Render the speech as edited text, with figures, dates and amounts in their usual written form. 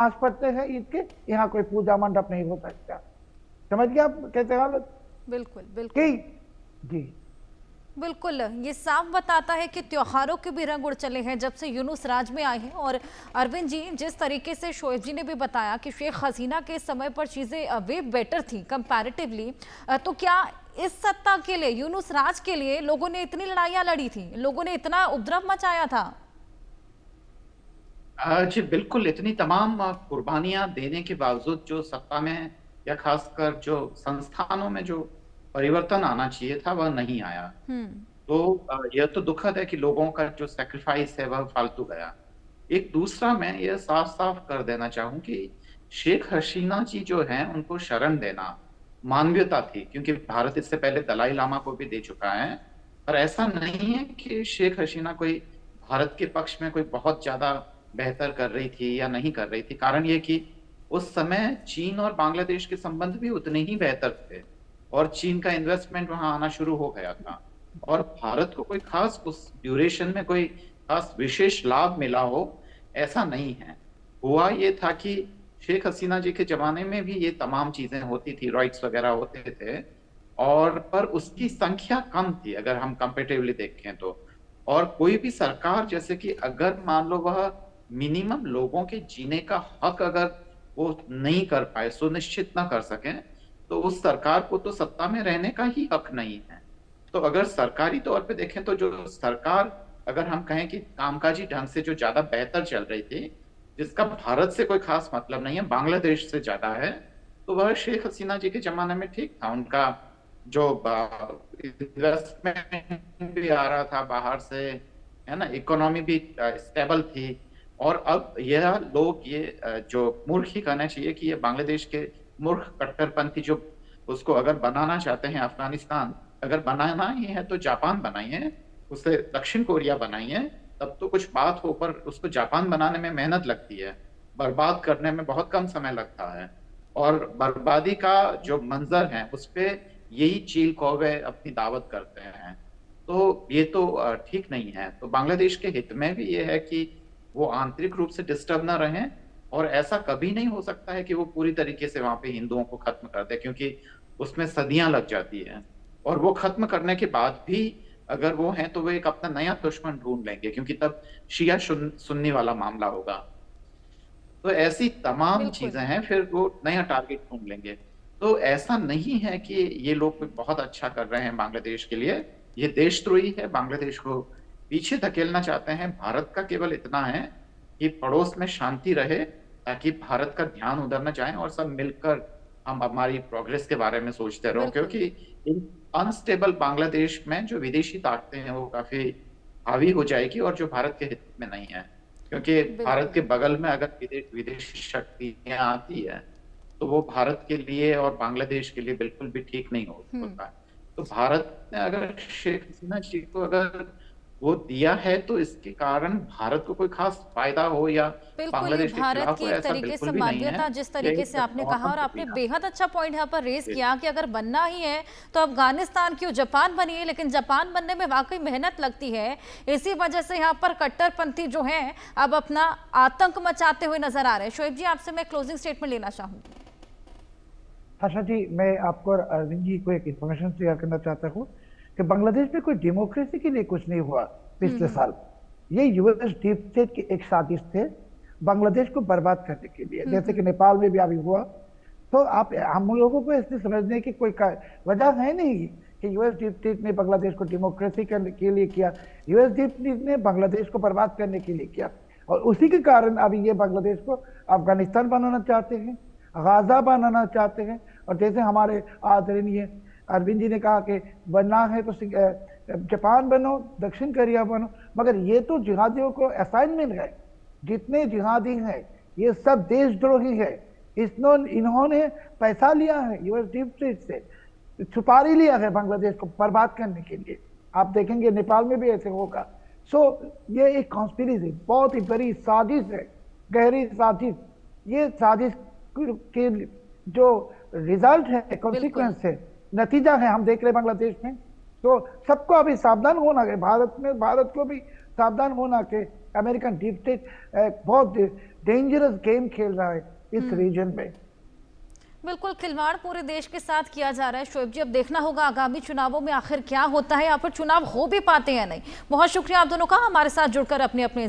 नमाज पढ़ते हैं ईद के, यहाँ कोई पूजा मंडप नहीं हो सकता। समझ गए आप कैसे हालत? बिल्कुल बिल्कुल कि जी बिल्कुल, ये साफ बताता है कि त्योहारों के भी रंग उड़ चले हैं जब से यूनुस राज में आए हैं। और अरविंद जी, जिस तरीके से शोएब जी ने भी बताया कि शेख हसीना के समय पर चीज़ें वे बेटर थी कंपैरेटिवली, तो क्या इस सत्ता के लिए, यूनुस राज के लिए लोगों ने इतनी लड़ाइयाँ लड़ी थी, लोगों ने इतना उपद्रव मचाया था? जी बिल्कुल, इतनी तमाम कुर्बानियां देने के बावजूद जो सत्ता में या खासकर जो संस्थानों में जो परिवर्तन आना चाहिए था वह नहीं आया। हम्म। तो यह तो दुखद है कि लोगों का जो सेक्रीफाइस है वह फालतू गया। एक दूसरा, मैं यह साफ साफ कर देना चाहूं कि शेख हसीना जी जो हैं उनको शरण देना मानवीयता थी, क्योंकि भारत इससे पहले दलाई लामा को भी दे चुका है। और ऐसा नहीं है कि शेख हसीना कोई भारत के पक्ष में कोई बहुत ज्यादा बेहतर कर रही थी या नहीं कर रही थी। कारण ये कि उस समय चीन और बांग्लादेश के संबंध भी उतने ही बेहतर थे और चीन का इन्वेस्टमेंट वहां आना शुरू हो गया था। और भारत को कोई खास उस ड्यूरेशन में कोई खास विशेष लाभ मिला हो, ऐसा नहीं है। हुआ ये था कि शेख हसीना जी के जमाने में भी ये तमाम चीजें होती थी, राइट्स वगैरह होते थे, और पर उसकी संख्या कम थी अगर हम कंपेरेटिवली देखें तो। और कोई भी सरकार, जैसे कि अगर मान लो वह मिनिमम लोगों के जीने का हक अगर वो नहीं कर पाए, सुनिश्चित ना कर सके, तो उस सरकार को तो सत्ता में रहने का ही हक नहीं है। तो अगर सरकारी तौर पे देखें तो जो सरकार, अगर हम कहें कि कामकाजी ढंग से जो ज्यादा बेहतर चल रही थी, जिसका भारत से कोई खास मतलब नहीं है, बांग्लादेश से ज्यादा है, तो वह शेख हसीना जी के जमाने में ठीक था। उनका जो इन्वेस्टमेंट भी आ रहा था बाहर से, है ना, इकोनॉमी भी स्टेबल थी। और अब यह लोग ये जो मूर्ख ही कहना चाहिए कि ये बांग्लादेश के मूर्ख कट्टरपंथी जो उसको अगर बनाना चाहते हैं अफगानिस्तान, अगर बनाना ही है तो जापान बनाइए, उसे दक्षिण कोरिया बनाइए, तब तो कुछ बात हो। पर उसको जापान बनाने में मेहनत लगती है, बर्बाद करने में बहुत कम समय लगता है। और बर्बादी का जो मंजर है उस पे यही चील कौवे अपनी दावत करते हैं। तो ये तो ठीक नहीं है। तो बांग्लादेश के हित में भी ये है कि वो आंतरिक रूप से डिस्टर्ब ना रहें। और ऐसा कभी नहीं हो सकता है कि वो पूरी तरीके से वहां पे हिंदुओं को खत्म कर दे, क्योंकि उसमें सदियां लग जाती है। और वो खत्म करने के बाद भी अगर वो हैं तो वो एक अपना नया दुश्मन ढूंढ लेंगे, क्योंकि तब शिया सुन्नी वाला मामला होगा। तो ऐसी तमाम बिल्कुल। चीजें हैं, फिर वो नया टारगेट ढूंढ लेंगे। तो ऐसा नहीं है कि ये लोग कोई बहुत अच्छा कर रहे हैं बांग्लादेश के लिए। ये देशद्रोही है, बांग्लादेश को पीछे धकेलना चाहते हैं। भारत का केवल इतना है कि पड़ोस में शांति रहे, ताकि भारत का ध्यान उधर न जाए और सब मिलकर हम हमारी प्रोग्रेस के बारे में सोचते रहो। बिल्कुल। क्योंकि अनस्टेबल बांग्लादेश में जो विदेशी ताकतें हैं वो काफी हावी हो जाएगी, और जो भारत के हित में नहीं है। क्योंकि भारत बिल्कुल। के बगल में अगर विदेशी शक्तियां आती है, तो वो भारत के लिए और बांग्लादेश के लिए बिल्कुल भी ठीक नहीं हम्म। होता है। तो भारत ने अगर शेख हसीना जी को अगर वो दिया है, तो इसके कारण भारत को कोई खास फायदा हो या बिल्कुल, ये बांग्लादेश के भारत खिलाफ की हो, एक ऐसा तरीके बिल्कुल से भी नहीं है। मानवीयता, जिस यह तरीके एक से आपने कहा, और आपने प्रक्रिया बेहद अच्छा पॉइंट यहाँ पर रेज है। किया कि अगर बनना ही है तो अफगानिस्तान क्यों, जापान बनिए। लेकिन जापान बनने में वाकई मेहनत लगती है, इसी वजह से यहाँ पर कट्टरपंथी जो है अब अपना आतंक मचाते हुए नजर आ रहे हैं। शोएब जी, आपसे मैं क्लोजिंग स्टेटमेंट लेना चाहूंगी। आशा जी, मैं आपको और अरविंद जी को एक इंफॉर्मेशन शेयर करना चाहता हूँ कि बांग्लादेश में कोई डेमोक्रेसी के लिए कुछ नहीं हुआ पिछले साल। ये यूएस डीप स्टेट की एक साजिश थे बांग्लादेश को बर्बाद करने के लिए, जैसे कि नेपाल में भी अभी हुआ। तो आप हम लोगों को इसलिए समझने की कोई वजह है नहीं कि यूएस डीप स्टेट ने बांग्लादेश को डेमोक्रेसी करने के लिए किया। यूएस डीप स्टेट ने बांग्लादेश को बर्बाद करने के लिए किया, और उसी के कारण अभी ये बांग्लादेश को अफगानिस्तान बनाना चाहते हैं, गाजा बनाना चाहते हैं। और जैसे हमारे आदरणीय अरविंद जी ने कहा कि बनना है तो जापान बनो, दक्षिण कोरिया बनो, मगर ये तो जिहादियों को असाइनमेंट है। जितने जिहादी हैं ये सब देशद्रोही है। इन्होंने पैसा लिया है यूएस डीप स्टेट से, सुपारी लिया है बांग्लादेश को बर्बाद करने के लिए। आप देखेंगे नेपाल में भी ऐसे होगा। सो ये एक कॉन्स्पिरेसी, बहुत ही बड़ी साजिश है, गहरी साजिश। ये साजिश के जो रिजल्ट है, बिल्कुल। कॉन्सिक्वेंस है, नतीजा है, हम देख रहे बांग्लादेश में। तो सबको अभी सावधान होना है, भारत को भी सावधान होना कि अमेरिकन डीप स्टेट बहुत डेंजरस गेम खेल रहा है इस रीजन में। बिल्कुल, खिलवाड़ पूरे देश के साथ किया जा रहा है शोएब जी। अब देखना होगा आगामी चुनावों में आखिर क्या होता है, यहाँ पर चुनाव हो भी पाते हैं या नहीं। बहुत शुक्रिया आप दोनों का हमारे साथ जुड़कर अपने अपने